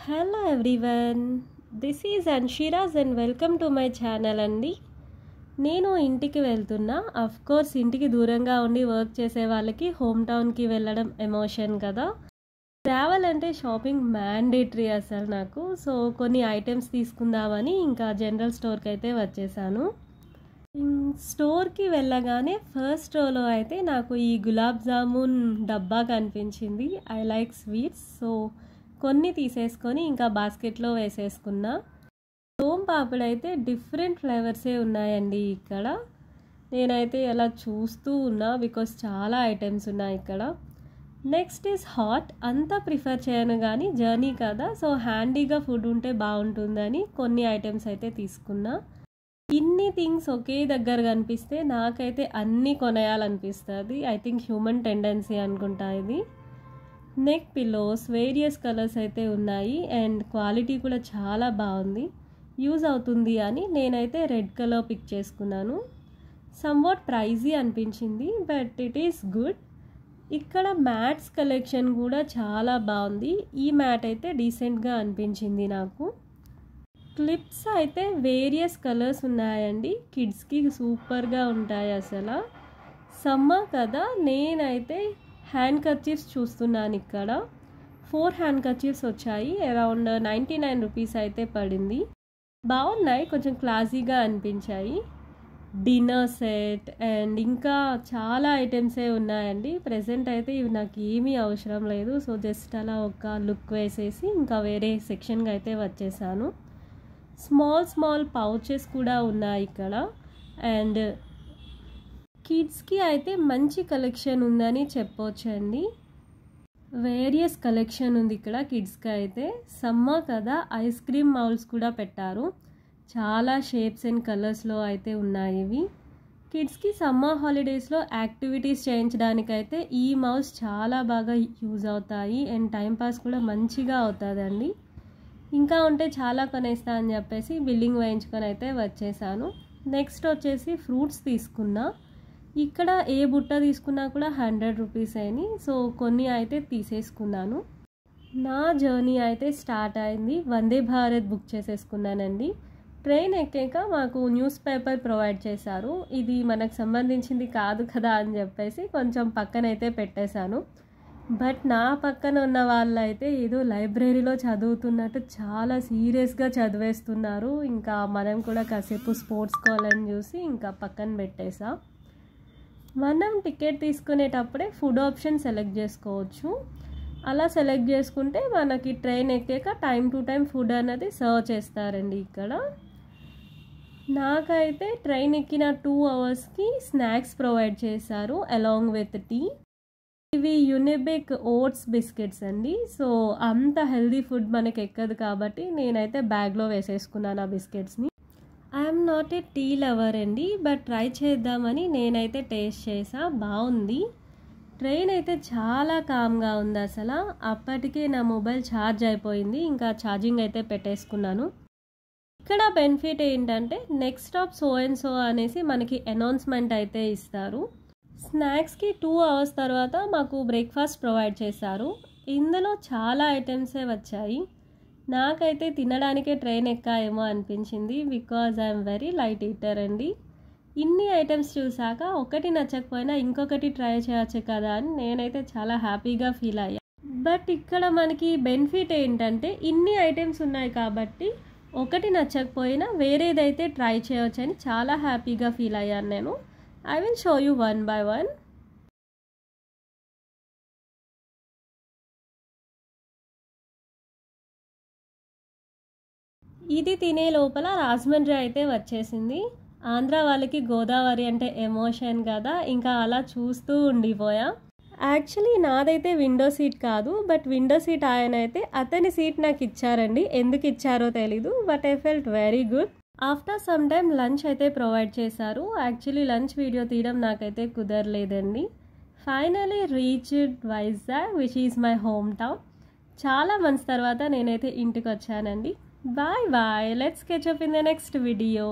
Hello everyone, this is Anshiraj and welcome to my channel అండి. నేను ఇంటికి వెళ్తున్నా. అఫ్ కోర్స్ ఇంటికి దూరంగా ఉండి వర్క్ చేసే వాళ్ళకి హోమ్ టౌన్కి వెళ్ళడం ఎమోషన్ కదా. ట్రావెల్ అంటే షాపింగ్ మ్యాండేటరీ అసలు నాకు. సో కొన్ని ఐటమ్స్ తీసుకుందామని ఇంకా జనరల్ స్టోర్కి అయితే వచ్చేసాను. స్టోర్కి వెళ్ళగానే ఫస్ట్ రోలో అయితే నాకు ఈ గులాబ్ జామున్ డబ్బా కనిపించింది. ఐ లైక్ స్వీట్స్, సో కొన్ని తీసేసుకొని ఇంకా బాస్కెట్లో వేసేసుకున్నా. సోమ్ పాపడ్ అయితే డిఫరెంట్ ఫ్లేవర్సే ఉన్నాయండి ఇక్కడ. నేనైతే అలా చూస్తూ ఉన్నా బికాస్ చాలా ఐటమ్స్ ఉన్నాయి ఇక్కడ. Next is hot. అంతా ప్రిఫర్ చేయను కానీ జర్నీ కదా, సో హ్యాండీగా ఫుడ్ ఉంటే బాగుంటుందని కొన్ని ఐటమ్స్ అయితే తీసుకున్నా. ఇన్ని థింగ్స్ ఒకే దగ్గర కనిపిస్తే నాకైతే అన్నీ కొనేయాలనిపిస్తుంది. ఐ థింక్ హ్యూమన్ టెండెన్సీ అనుకుంటా ఇది. నెక్ పిల్లోస్ వేరియస్ కలర్స్ అయితే ఉన్నాయి అండ్ క్వాలిటీ కూడా చాలా బాగుంది. యూజ్ అవుతుంది అని నేనైతే రెడ్ కలర్ పిక్ చేసుకున్నాను. సమ్వాట్ ప్రైజీ అనిపించింది బట్ ఇట్ ఈస్ గుడ్. ఇక్కడ మ్యాట్స్ కలెక్షన్ కూడా చాలా బాగుంది. ఈ మ్యాట్ అయితే డీసెంట్గా అనిపించింది నాకు. క్లిప్స్ అయితే వేరియస్ కలర్స్ ఉన్నాయండి. కిడ్స్కి సూపర్గా ఉంటాయి అసలు. సమ్మర్ కదా, నేనైతే హ్యాండ్ కర్చీఫ్స్ చూస్తున్నాను. ఇక్కడ 4 హ్యాండ్ కర్చీఫ్స్ వచ్చాయి. అరౌండ్ 99 రూపీస్ అయితే పడింది. బాగున్నాయి, కొంచెం క్లాసీగా అనిపించాయి. డిన్నర్ సెట్ అండ్ ఇంకా చాలా ఐటమ్సే ఉన్నాయండి. ప్రెజెంట్ అయితే ఇవి నాకు ఏమీ అవసరం లేదు. సో జస్ట్ అలా ఒక లుక్ వేసేసి ఇంకా వేరే సెక్షన్కి అయితే వచ్చేసాను. స్మాల్ పౌచెస్ కూడా ఉన్నాయి ఇక్కడ. అండ్ కిడ్స్కి అయితే మంచి కలెక్షన్ ఉందని చెప్పొచ్చండి. వేరియస్ కలెక్షన్ ఉంది ఇక్కడ కిడ్స్కి అయితే. సమ్మర్ కదా, ఐస్ క్రీమ్ మౌల్స్ కూడా పెట్టారు. చాలా షేప్స్ అండ్ కలర్స్లో అయితే ఉన్నాయి ఇవి. కిడ్స్కి సమ్మర్ హాలిడేస్లో యాక్టివిటీస్ చేయించడానికైతే ఈ మౌల్స్ చాలా బాగా యూజ్ అవుతాయి అండ్ టైంపాస్ కూడా మంచిగా అవుతుందండి. ఇంకా ఉంటే చాలా కొనేస్తా అని చెప్పేసి బిల్లింగ్ వేయించుకొని అయితే వచ్చేసాను. నెక్స్ట్ వచ్చేసి ఫ్రూట్స్ తీసుకున్నా. ఇక్కడ ఏ బుట్ట తీసుకున్నా కూడా 100 రూపీస్ అయినాయి. సో కొన్ని అయితే తీసేసుకున్నాను. నా జర్నీ అయితే స్టార్ట్ అయింది. వందే భారత్ బుక్ చేసేసుకున్నానండి. ట్రైన్ ఎక్కాక మాకు న్యూస్ పేపర్ ప్రొవైడ్ చేశారు. ఇది మనకు సంబంధించింది కాదు కదా అని చెప్పేసి కొంచెం పక్కనైతే పెట్టేశాను. బట్ నా పక్కన ఉన్న వాళ్ళు అయితే ఏదో లైబ్రరీలో చదువుతున్నట్టు చాలా సీరియస్గా చదివేస్తున్నారు. ఇంకా మనం కూడా కాసేపు స్పోర్ట్స్ కావాలని చూసి ఇంకా పక్కన పెట్టేసా. మనం టికెట్ తీసుకునేటప్పుడే ఫుడ్ ఆప్షన్ సెలెక్ట్ చేసుకోవచ్చు. అలా సెలెక్ట్ చేసుకుంటే మనకి ట్రైన్ ఎక్కాక టైం టు టైం ఫుడ్ అనేది సర్వ్ చేస్తారండి ఇక్కడ. నాకైతే ట్రైన్ ఎక్కిన 2 అవర్స్కి స్నాక్స్ ప్రొవైడ్ చేశారు అలాంగ్ విత్ టీ. ఇవి యునిబిక్ ఓట్స్ బిస్కెట్స్ అండి. సో అంత హెల్దీ ఫుడ్ మనకి ఎక్కదు కాబట్టి నేనైతే బ్యాగ్లో వేసేసుకున్నాను ఆ బిస్కెట్స్ని. I'm not a tea lover అండి, బట్ ట్రై చేద్దామని నేనైతే టేస్ట్ చేసా. బాగుంది. ట్రైన్ అయితే చాలా కామ్గా ఉంది అసలు. అప్పటికే నా మొబైల్ ఛార్జ్ అయిపోయింది. ఇంకా ఛార్జింగ్ అయితే పెట్టేసుకున్నాను. ఇక్కడ బెనిఫిట్ ఏంటంటే next stop so and so అనేసి మనకి అనౌన్స్మెంట్ అయితే ఇస్తారు. స్నాక్స్కి 2 అవర్స్ తర్వాత మాకు బ్రేక్ఫాస్ట్ ప్రొవైడ్ చేశారు. ఇందులో చాలా ఐటమ్సే వచ్చాయి. నాకైతే తినడానికే ట్రైన్ ఎక్కాయేమో అనిపించింది because I'm very light eater అండి. ఇన్ని ఐటమ్స్ చూసాక ఒకటి నచ్చకపోయినా ఇంకొకటి ట్రై చేయొచ్చు కదా అని నేనైతే చాలా హ్యాపీగా ఫీల్ అయ్యా. బట్ ఇక్కడ మనకి బెనిఫిట్ ఏంటంటే ఇన్ని ఐటమ్స్ ఉన్నాయి కాబట్టి ఒకటి నచ్చకపోయినా వేరేదైతే ట్రై చేయొచ్చు అని చాలా హ్యాపీగా ఫీల్ అయ్యాను నేను. I will show you one by one. ఇది తినే లోపల రాజమండ్రి అయితే వచ్చేసింది. ఆంధ్ర వాళ్ళకి గోదావరి అంటే ఎమోషన్ కదా, ఇంకా అలా చూస్తూ ఉండిపోయా. యాక్చువల్లీ నాదైతే విండో సీట్ కాదు, బట్ విండో సీట్ ఆయన అయితే అతని సీట్ నాకు ఇచ్చారండి. ఎందుకు ఇచ్చారో తెలీదు, but I felt very good. After some time lunch అయితే ప్రొవైడ్ చేశారు. యాక్చువల్లీ లంచ్ వీడియో తీయడం నాకైతే కుదరలేదండి. Finally reached Vizag which is my home town. చాలా మంత్స్ తర్వాత నేనైతే ఇంటికి వచ్చానండి. Bye bye, let's catch up in the next video.